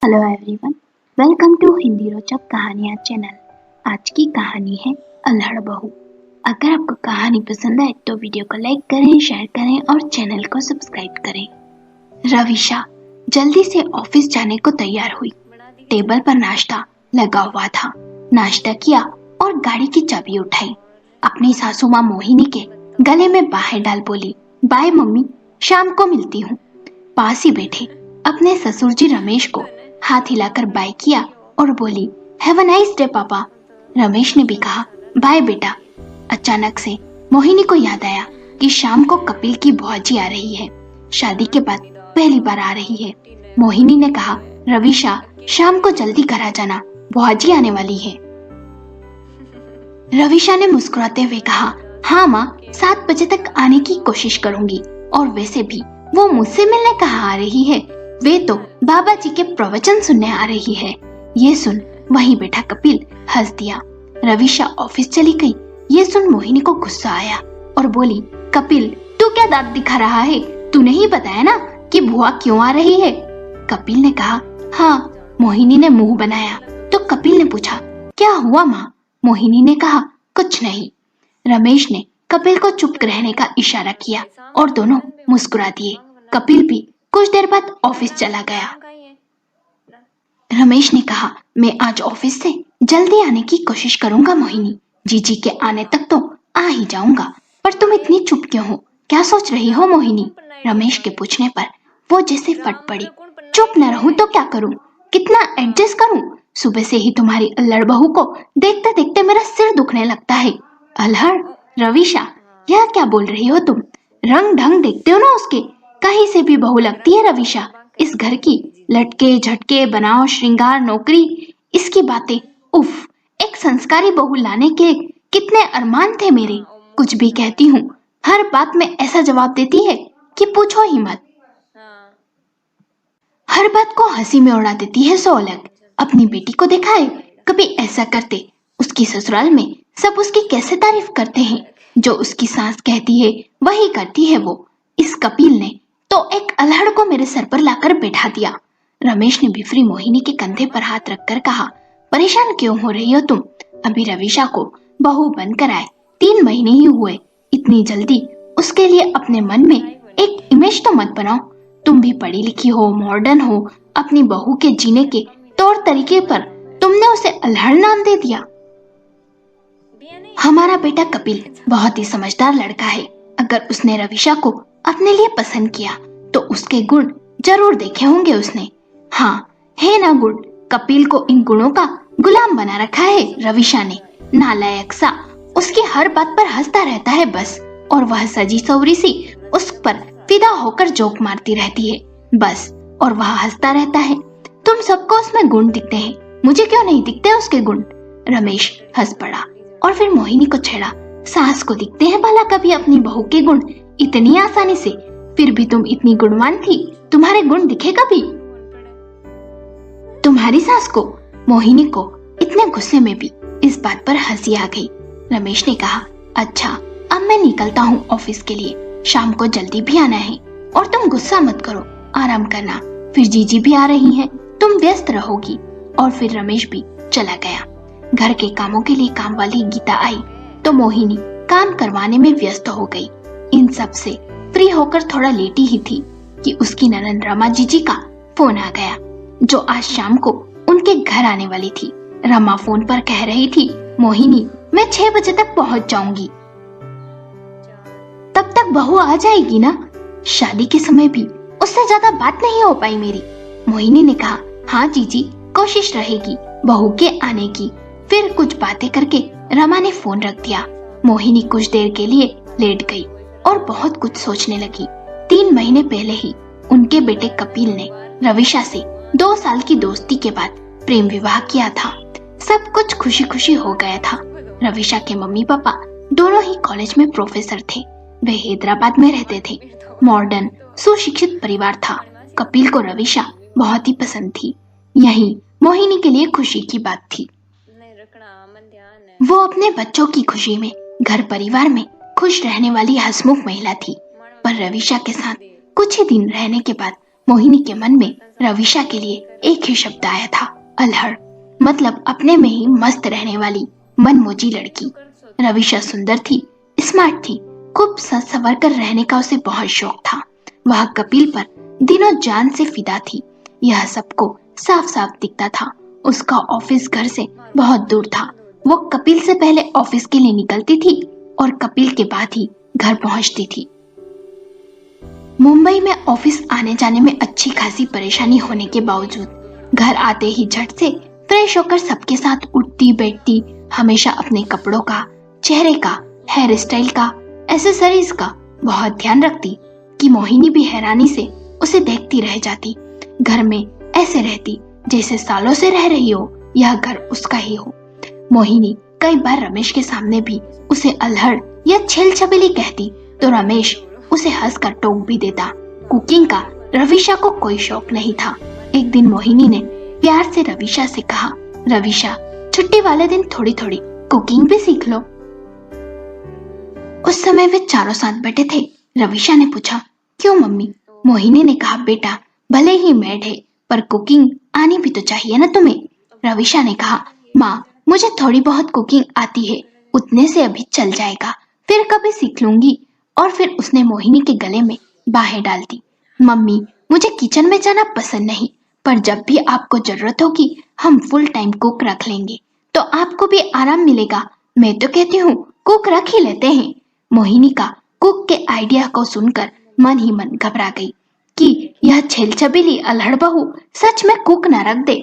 Hello everyone, welcome to Hindi रोचक कहानियाँ channel. आज की कहानी है अल्हड़ बहू। अगर आपको कहानी पसंद आए तो वीडियो को लाइक करें, शेयर करें और चैनल को सब्सक्राइब करें। रविशा जल्दी से ऑफिस जाने को तैयार हुई। टेबल पर नाश्ता लगा हुआ था। नाश्ता किया और गाड़ी की चाबी उठाई। अपनी सासू माँ मोहिनी के गले में बाहें डाल बोली, बाय मम्मी, शाम को मिलती हूँ। पास ही बैठे अपने ससुर जी रमेश को हाथ हिलाकर बाय किया और बोली, हैव अ नाइस डे पापा। रमेश ने भी कहा, बाय बेटा। अचानक से मोहिनी को याद आया कि शाम को कपिल की भौजी आ रही है। शादी के बाद पहली बार आ रही है। मोहिनी ने कहा, रविशा शाम को जल्दी घर आ जाना, भौजी आने वाली है। रविशा ने मुस्कुराते हुए कहा, हाँ माँ, 7 बजे तक आने की कोशिश करूंगी। और वैसे भी वो मुझसे मिलने कहाँ आ रही है, वे तो बाबा जी के प्रवचन सुनने आ रही है। ये सुन वहीं बैठा कपिल हंस दिया। रविशा ऑफिस चली गई। ये सुन मोहिनी को गुस्सा आया और बोली, कपिल तू क्या दांत दिखा रहा है? तूने ही बताया ना कि बुआ क्यों आ रही है। कपिल ने कहा, हाँ। मोहिनी ने मुंह बनाया तो कपिल ने पूछा, क्या हुआ माँ? मोहिनी ने कहा, कुछ नहीं। रमेश ने कपिल को चुप रहने का इशारा किया और दोनों मुस्कुरा दिए। कपिल भी कुछ देर बाद ऑफिस चला गया। रमेश ने कहा, मैं आज ऑफिस से जल्दी आने की कोशिश करूंगा मोहिनी, जीजी के आने तक तो आ ही जाऊंगा। पर तुम इतनी चुप क्यों हो? क्या सोच रही हो मोहिनी? रमेश के पूछने पर वो जैसे फट पड़ी। चुप न रहूं तो क्या करूं? कितना एडजस्ट करूं? सुबह से ही तुम्हारी अल्हड़ बहू को देखते देखते मेरा सिर दुखने लगता है। अल्हड़? रविशा, यह क्या बोल रही हो तुम? रंग ढंग देखते हो ना उसके, कहीं से भी बहू लगती है रविशा। इस घर की लटके झटके बनाओ, श्रृंगार, नौकरी, इसकी बातें, उफ। एक संस्कारी बहू लाने के कितने अरमान थे मेरे। कुछ भी कहती हूँ, हर बात में ऐसा जवाब देती है कि पूछो ही मत। हर बात को हंसी में उड़ा देती है सो अलग। अपनी बेटी को देखा है, कभी ऐसा करते? उसकी ससुराल में सब उसकी कैसे तारीफ करते हैं। जो उसकी सास कहती है वही करती है वो। इस कपिल ने तो एक अल्हड़ को मेरे सर पर लाकर बैठा दिया। रमेश ने बिफरी मोहिनी के कंधे पर हाथ रखकर कहा, परेशान क्यों हो रही हो तुम? अभी रविशा को बहू बनकर आए 3 महीने ही हुए। इतनी जल्दी उसके लिए अपने मन में एक इमेज तो मत बनाओ। तुम भी पढ़ी लिखी हो, मॉडर्न हो। अपनी बहू के जीने के तौर तरीके पर तुमने उसे अल्हड़ नाम दे दिया। हमारा बेटा कपिल बहुत ही समझदार लड़का है। अगर उसने रविशा को अपने लिए पसंद किया तो उसके गुण जरूर देखे होंगे उसने। हाँ, है ना गुण? कपिल को इन गुणों का गुलाम बना रखा है रविशा ने। नालायक सा उसकी हर बात पर हंसता रहता है बस, और वह सजी सवरी सी उस पर फिदा होकर जोक मारती रहती है बस, और वह हंसता रहता है। तुम सबको उसमें गुण दिखते हैं, मुझे क्यों नहीं दिखते उसके गुण? रमेश हंस पड़ा और फिर मोहिनी को छेड़ा, सास को दिखते हैं भला कभी अपनी बहू के गुण इतनी आसानी से? फिर भी तुम इतनी गुणवान थी, तुम्हारे गुण दिखे कभी तुम्हारी सास को? मोहिनी को इतने गुस्से में भी इस बात पर हंसी आ गई। रमेश ने कहा, अच्छा अब मैं निकलता हूँ ऑफिस के लिए, शाम को जल्दी भी आना है। और तुम गुस्सा मत करो, आराम करना, फिर जीजी भी आ रही है, तुम व्यस्त रहोगी। और फिर रमेश भी चला गया। घर के कामों के लिए काम वाली गीता आई तो मोहिनी काम करवाने में व्यस्त हो गई। इन सब से फ्री होकर थोड़ा लेटी ही थी कि उसकी ननद रमा जीजी का फोन आ गया, जो आज शाम को उनके घर आने वाली थी। रमा फोन पर कह रही थी, मोहिनी मैं 6 बजे तक पहुंच जाऊंगी, तब तक बहू आ जाएगी ना? शादी के समय भी उससे ज्यादा बात नहीं हो पाई मेरी। मोहिनी ने कहा, हाँ जीजी, कोशिश रहेगी बहू के आने की। फिर कुछ बातें करके रमा ने फोन रख दिया। मोहिनी कुछ देर के लिए लेट गई और बहुत कुछ सोचने लगी। 3 महीने पहले ही उनके बेटे कपिल ने रविशा से 2 साल की दोस्ती के बाद प्रेम विवाह किया था। सब कुछ खुशी खुशी हो गया था। रविशा के मम्मी पापा दोनों ही कॉलेज में प्रोफेसर थे। वे हैदराबाद में रहते थे। मॉडर्न सुशिक्षित परिवार था। कपिल को रविशा बहुत ही पसंद थी। यही मोहिनी के लिए खुशी की बात थी। वो अपने बच्चों की खुशी में, घर परिवार में खुश रहने वाली हंसमुख महिला थी। पर रविशा के साथ कुछ ही दिन रहने के बाद मोहिनी के मन में रविशा के लिए एक ही शब्द आया था, अल्हड़। मतलब अपने में ही मस्त रहने वाली मनमोजी लड़की। रविशा सुंदर थी, स्मार्ट थी, खूब सज संवर कर रहने का उसे बहुत शौक था। वह कपिल पर दिनों जान से फिदा थी, यह सबको साफ साफ दिखता था। उसका ऑफिस घर से बहुत दूर था। वो कपिल से पहले ऑफिस के लिए निकलती थी और कपिल के बाद ही घर पहुंचती थी। मुंबई में ऑफिस आने जाने में अच्छी खासी परेशानी होने के बावजूद घर आते ही झट से फ्रेश होकर सबके साथ उठती बैठती, हमेशा अपने कपड़ों का, चेहरे का, हेयर स्टाइल का, एक्सेसरीज का बहुत ध्यान रखती कि मोहिनी भी हैरानी से उसे देखती रह जाती। घर में ऐसे रहती जैसे सालों से रह रही हो, यह घर उसका ही हो। मोहिनी कई बार रमेश के सामने भी उसे अल्हड़ या छेल छबीली कहती तो रमेश उसे हंसकर टोक भी देता। कुकिंग का रविशा को कोई शौक नहीं था। एक दिन मोहिनी ने प्यार से रविशा से कहा, रविशा, छुट्टी वाले दिन थोड़ी थोड़ी कुकिंग भी सीख लो। उस समय वे चारों साथ बैठे थे। रविशा ने पूछा, क्यों मम्मी? मोहिनी ने कहा, बेटा, भले ही मैड है पर कुकिंग आनी भी तो चाहिए ना तुम्हें। रविशा ने कहा, माँ, मुझे थोड़ी बहुत कुकिंग आती है, उतने से अभी चल जाएगा, फिर कभी सीख लूंगी। और फिर उसने मोहिनी के गले में बाहें डाल दी। मम्मी, मुझे किचन में जाना पसंद नहीं, पर जब भी आपको जरूरत होगी हम फुल टाइम कुक रख लेंगे, तो आपको भी आराम मिलेगा। मैं तो कहती हूँ कुक रख ही लेते हैं। मोहिनी का कुक के आइडिया को सुनकर मन ही मन घबरा गई कि यह छेलछबीली अल्हड़ बहू सच में कुक न रख दे।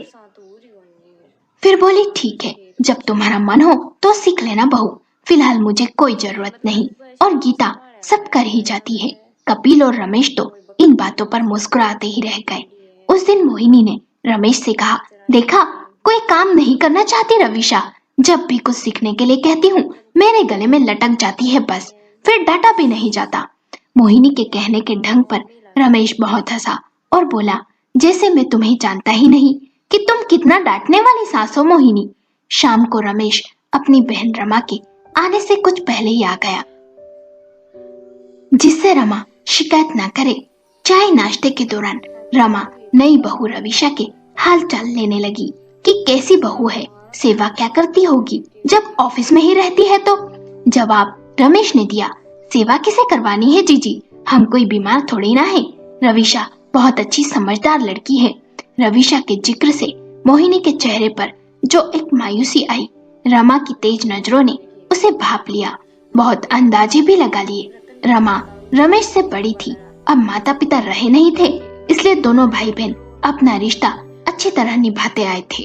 फिर बोली, ठीक है, जब तुम्हारा मन हो तो सीख लेना बहू, फिलहाल मुझे कोई जरूरत नहीं। और गीता सब कर ही जाती है। कपिल और रमेश तो इन बातों पर मुस्कुराते ही रह गए। उस दिन मोहिनी ने रमेश से कहा, देखा, कोई काम नहीं करना चाहती रविशा, जब भी कुछ सीखने के लिए कहती हूँ मेरे गले में लटक जाती है, बस फिर डांटा भी नहीं जाता। मोहिनी के कहने के ढंग पर रमेश बहुत हंसा और बोला, जैसे मैं तुम्हें जानता ही नहीं कि तुम कितना डांटने वाली सास हो मोहिनी। शाम को रमेश अपनी बहन रमा के आने से कुछ पहले ही आ गया, जिससे रमा शिकायत ना करे। चाय नाश्ते के दौरान रमा नई बहू रविशा के हाल चाल लेने लगी कि कैसी बहू है, सेवा क्या करती होगी, जब ऑफिस में ही रहती है तो। जवाब रमेश ने दिया, सेवा किसे करवानी है जीजी, हम कोई बीमार थोड़ी ना है। रविशा बहुत अच्छी समझदार लड़की है। रविशा के जिक्र से मोहिनी के चेहरे पर जो एक मायूसी आई, रमा की तेज नजरों ने उसे भाप लिया। बहुत अंदाजे भी लगा लिए। रमा रमेश से बड़ी थी, अब माता पिता रहे नहीं थे, इसलिए दोनों भाई बहन अपना रिश्ता अच्छी तरह निभाते आए थे।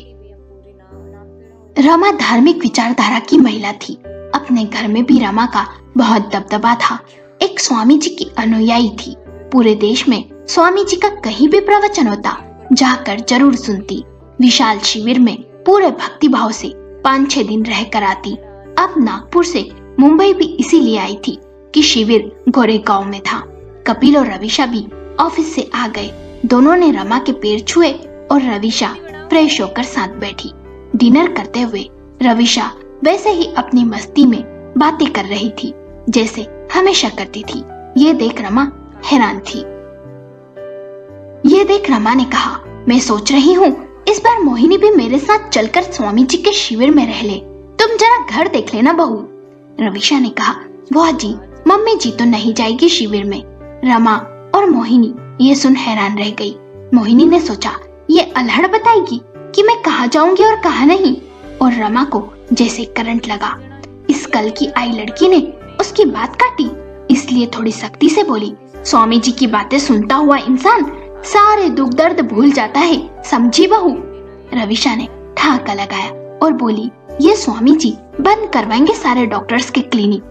रमा धार्मिक विचारधारा की महिला थी। अपने घर में भी रमा का बहुत दबदबा था। एक स्वामी जी की अनुयायी थी। पूरे देश में स्वामी जी का कहीं भी प्रवचन होता, जाकर जरूर सुनती। विशाल शिविर में पूरे भक्ति भाव से 5-6 दिन रहकर आती। अब नागपुर से मुंबई भी इसीलिए आई थी कि शिविर गोरेगांव में था। कपिल और रविशा भी ऑफिस से आ गए। दोनों ने रमा के पैर छुए और रविशा फ्रेश होकर साथ बैठी। डिनर करते हुए रविशा वैसे ही अपनी मस्ती में बातें कर रही थी जैसे हमेशा करती थी। ये देख रमा हैरान थी। ये देख रमा ने कहा, मैं सोच रही हूँ इस बार मोहिनी भी मेरे साथ चलकर स्वामी जी के शिविर में रह ले। तुम जरा घर देख लेना बहू। रविशा ने कहा, वाह जी, मम्मी जी तो नहीं जाएगी शिविर में। रमा और मोहिनी ये सुन हैरान रह गई। मोहिनी ने सोचा, ये अल्हड़ बताएगी कि मैं कहाँ जाऊंगी और कहाँ नहीं। और रमा को जैसे करंट लगा। इस कल की आई लड़की ने उसकी बात काटी, इसलिए थोड़ी सख्ती से बोली, स्वामी जी की बातें सुनता हुआ इंसान सारे दुख दर्द भूल जाता है, समझी बहू। रविशा ने ठहाका लगाया और बोली, ये स्वामी जी बंद करवाएंगे सारे डॉक्टर्स के क्लिनिक,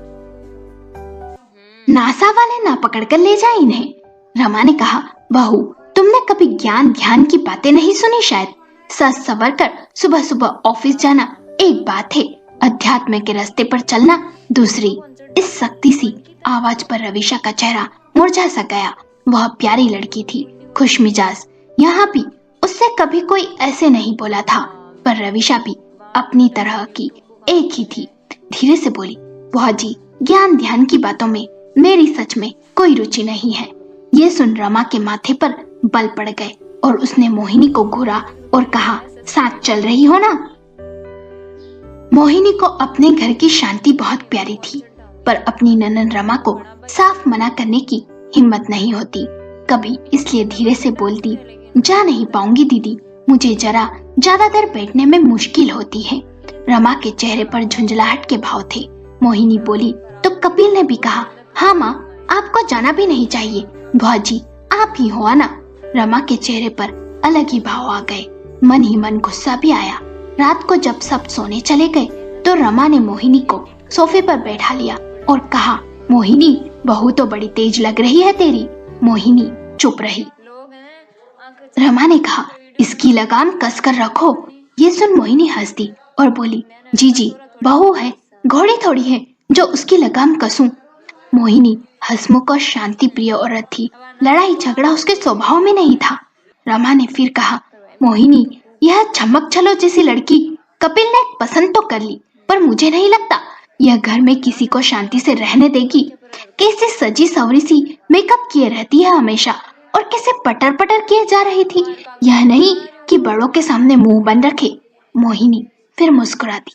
नासा वाले ना पकड़ कर ले जाए इन्हें। रमा ने कहा, बहू, तुमने कभी ज्ञान ध्यान की बातें नहीं सुनी शायद। सच सवर कर सुबह सुबह ऑफिस जाना एक बात है, अध्यात्म के रास्ते पर चलना दूसरी। इस सख्ती सी आवाज पर रविशा का चेहरा मुरझा सा गया। वह प्यारी लड़की थी, खुश मिजाज। यहाँ भी उससे कभी कोई ऐसे नहीं बोला था, पर रविशा भी अपनी तरह की एक ही थी। धीरे से बोली, बुआ जी, ज्ञान ध्यान की बातों में मेरी सच में कोई रुचि नहीं है। ये सुन रमा के माथे पर बल पड़ गए और उसने मोहिनी को घूरा और कहा, साथ चल रही हो ना। मोहिनी को अपने घर की शांति बहुत प्यारी थी, पर अपनी ननद रमा को साफ मना करने की हिम्मत नहीं होती। कभी इसलिए धीरे से बोलती, जा नहीं पाऊंगी दीदी, मुझे जरा ज्यादा देर बैठने में मुश्किल होती है। रमा के चेहरे पर झुंझलाहट के भाव थे। मोहिनी बोली तो कपिल ने भी कहा, हाँ माँ, आपको जाना भी नहीं चाहिए, भौजी आप ही हो ना। रमा के चेहरे पर अलग ही भाव आ गए, मन ही मन गुस्सा भी आया। रात को जब सब सोने चले गए तो रमा ने मोहिनी को सोफे पर बैठा लिया और कहा, मोहिनी बहू तो बड़ी तेज लग रही है तेरी। मोहिनी चुप रही। रमा ने कहा, इसकी लगाम कसकर रखो। ये सुन मोहिनी हंस दी और बोली, जी बहू है, घोड़ी थोड़ी है जो उसकी लगाम कसूं। मोहिनी हंसमुख और शांति प्रिय औरत थी, लड़ाई झगड़ा उसके स्वभाव में नहीं था। रमा ने फिर कहा, मोहिनी यह चमक छलो जैसी लड़की कपिल ने पसंद तो कर ली, पर मुझे नहीं लगता यह घर में किसी को शांति से रहने देगी। कैसे सजी सवरी सी मेकअप किए रहती है हमेशा, और कैसे पटर पटर किए जा रही थी। यह नहीं कि बड़ों के सामने मुंह बंद रखे। मोहिनी फिर मुस्कुरा दी,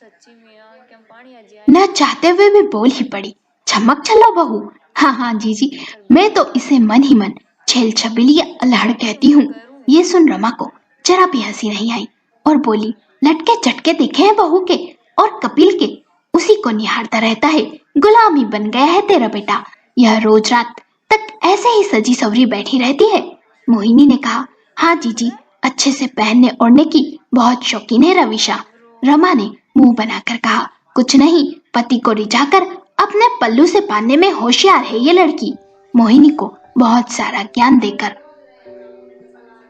न चाहते हुए भी बोल ही पड़ी, चमक छलो बहू। हाँ जी, मैं तो इसे मन ही मन छेल छबीली अल्हड़ कहती हूँ। ये सुन रमा को जरा भी हंसी नहीं आई और बोली, लटके झटके देखे हैं बहू के और कपिल के, उसी को निहारता रहता है, गुलामी बन गया है तेरा बेटा। यह रोज रात तक ऐसे ही सजी सवरी बैठी रहती है। मोहिनी ने कहा, हाँ जी, अच्छे से पहनने ओढ़ने की बहुत शौकीन है रविशा। रमा ने मुंह बनाकर कहा, कुछ नहीं, पति को रिझाकर अपने पल्लू से बांधने में होशियार है ये लड़की। मोहिनी को बहुत सारा ज्ञान देकर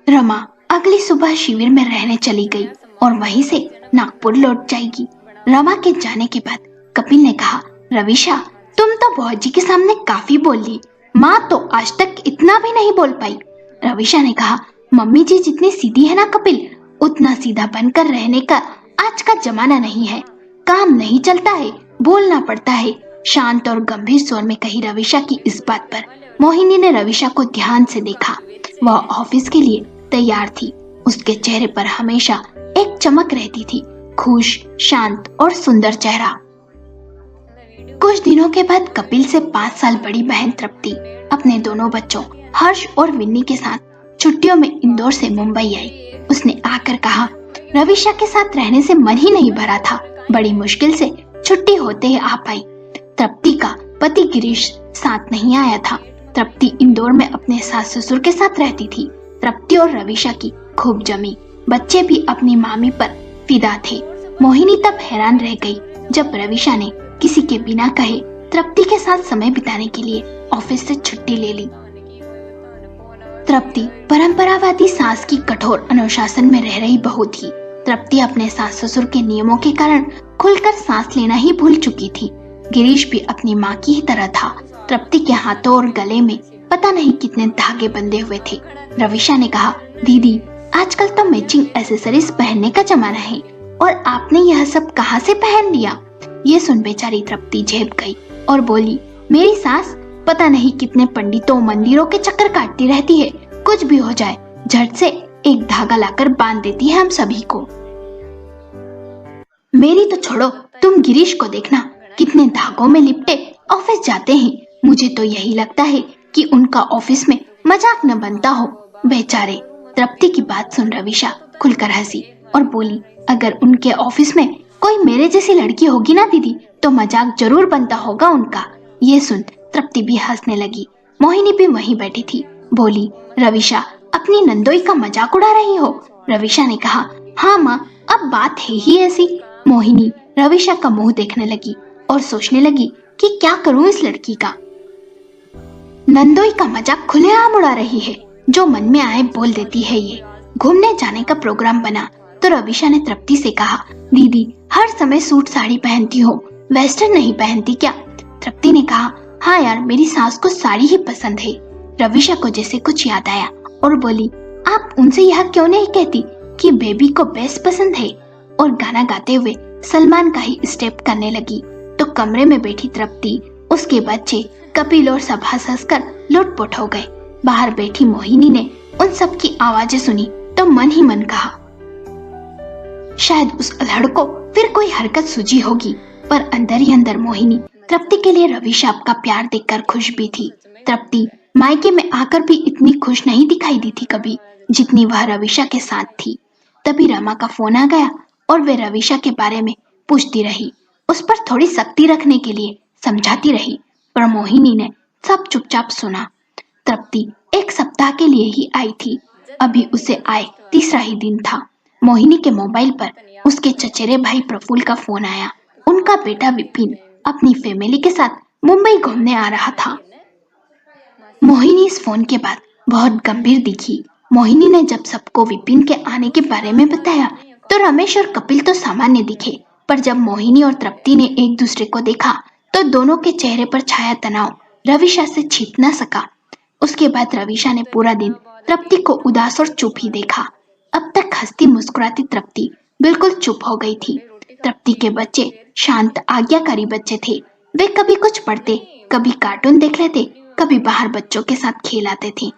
रमा अगली सुबह शिविर में रहने चली गई और वहीं से नागपुर लौट जाएगी। रमा के जाने के बाद कपिल ने कहा, रविशा तुम तो भौजी के सामने काफी बोल ली, माँ तो आज तक इतना भी नहीं बोल पाई। रविशा ने कहा, मम्मी जी जितनी सीधी है ना कपिल, उतना सीधा बनकर रहने का आज का जमाना नहीं है। काम नहीं चलता है, बोलना पड़ता है। शांत और गंभीर स्वर में कही रविशा की इस बात पर मोहिनी ने रविशा को ध्यान से देखा। वह ऑफिस के लिए तैयार थी। उसके चेहरे पर हमेशा एक चमक रहती थी, खुश, शांत और सुंदर चेहरा। कुछ दिनों के बाद कपिल से 5 साल बड़ी बहन तृप्ति अपने दोनों बच्चों हर्ष और विन्नी के साथ छुट्टियों में इंदौर से मुंबई आई। उसने आकर कहा, रविशा के साथ रहने से मन ही नहीं भरा था, बड़ी मुश्किल से छुट्टी होते ही आ पाई। तृप्ति का पति गिरीश साथ नहीं आया था। तृप्ति इंदौर में अपने सास ससुर के साथ रहती थी। तृप्ति और रविशा की खूब जमी, बच्चे भी अपनी मामी पर फिदा थे। मोहिनी तब हैरान रह गई जब रविशा ने किसी के बिना कहे तृप्ति के साथ समय बिताने के लिए ऑफिस से छुट्टी ले ली। तृप्ति परंपरावादी सास की कठोर अनुशासन में रह रही बहू थी। तृप्ति अपने सास ससुर के नियमों के कारण खुलकर सांस लेना ही भूल चुकी थी। गिरीश भी अपनी माँ की ही तरह था। तृप्ति के हाथों और गले में पता नहीं कितने धागे बंधे हुए थे। रविशा ने कहा, दीदी आजकल तो मैचिंग एसेसरीज पहनने का जमाना है और आपने यह सब कहाँ से पहन लिया। ये सुन बेचारी तृप्ति झेप गई और बोली, मेरी सास पता नहीं कितने पंडितों मंदिरों के चक्कर काटती रहती है, कुछ भी हो जाए झट से एक धागा लाकर बांध देती है हम सभी को। मेरी तो छोड़ो, तुम गिरीश को देखना कितने धागों में लिपटे ऑफिस जाते हैं। मुझे तो यही लगता है कि उनका ऑफिस में मजाक न बनता हो बेचारे। तृप्ति की बात सुन रविशा खुलकर हंसी और बोली, अगर उनके ऑफिस में कोई मेरे जैसी लड़की होगी ना दीदी, तो मजाक जरूर बनता होगा उनका। ये सुन तृप्ति भी हंसने लगी। मोहिनी भी वहीं बैठी थी। बोली, रविशा अपनी नंदोई का मजाक उड़ा रही हो। रविशा ने कहा, हाँ माँ, अब बात है ही ऐसी। मोहिनी रविशा का मुंह देखने लगी और सोचने लगी कि क्या करूं इस लड़की का। नंदोई का मजाक खुलेआम उड़ा रही है, जो मन में आए बोल देती है। ये घूमने जाने का प्रोग्राम बना तो रविशा ने तृप्ति से कहा, दीदी हर समय सूट साड़ी पहनती हो, वेस्टर्न नहीं पहनती क्या। तृप्ति ने कहा, हाँ यार, मेरी सास को साड़ी ही पसंद है। रविशा को जैसे कुछ याद आया और बोली, आप उनसे यह क्यों नहीं कहती कि बेबी को बेस्ट पसंद है। और गाना गाते हुए सलमान का ही स्टेप करने लगी तो कमरे में बैठी तृप्ति, उसके बच्चे, कपिल और सब हंस कर लुटपुट हो गए। बाहर बैठी मोहिनी ने उन उन सब की आवाजें सुनी तो मन ही मन कहा, शायद उस अल्हड़ को फिर कोई हरकत सूझी होगी। पर अंदर ही अंदर मोहिनी तृप्ति के लिए रविशाप का प्यार देखकर खुश भी थी। तृप्ति मायके में आकर भी इतनी खुश नहीं दिखाई दी थी कभी, जितनी वह रविशा के साथ थी। तभी रमा का फोन आ गया और वे रविशा के बारे में पूछती रही, उस पर थोड़ी सख्ती रखने के लिए समझाती रही, पर मोहिनी ने सब चुपचाप सुना। तृप्ति एक सप्ताह के लिए ही आई थी, अभी उसे आए तीसरा ही दिन था। मोहिनी के मोबाइल पर उसके चचेरे भाई प्रफुल्ल का फोन आया। उनका बेटा विपिन अपनी फैमिली के साथ मुंबई घूमने आ रहा था। मोहिनी इस फोन के बाद बहुत गंभीर दिखी। मोहिनी ने जब सबको विपिन के आने के बारे में बताया तो रमेश और कपिल तो सामान्य दिखे, पर जब मोहिनी और तृप्ति ने एक दूसरे को देखा तो दोनों के चेहरे पर छाया तनाव रविशा से छिप न सका। उसके बाद रविशा ने पूरा दिन तृप्ति को उदास और चुप ही देखा। अब तक हंसती मुस्कुराती तृप्ति बिल्कुल चुप हो गई थी। तृप्ति के बच्चे शांत आज्ञाकारी बच्चे थे। वे कभी कुछ पढ़ते, कभी कार्टून देख लेते, कभी बाहर बच्चों के साथ खेल आते थे।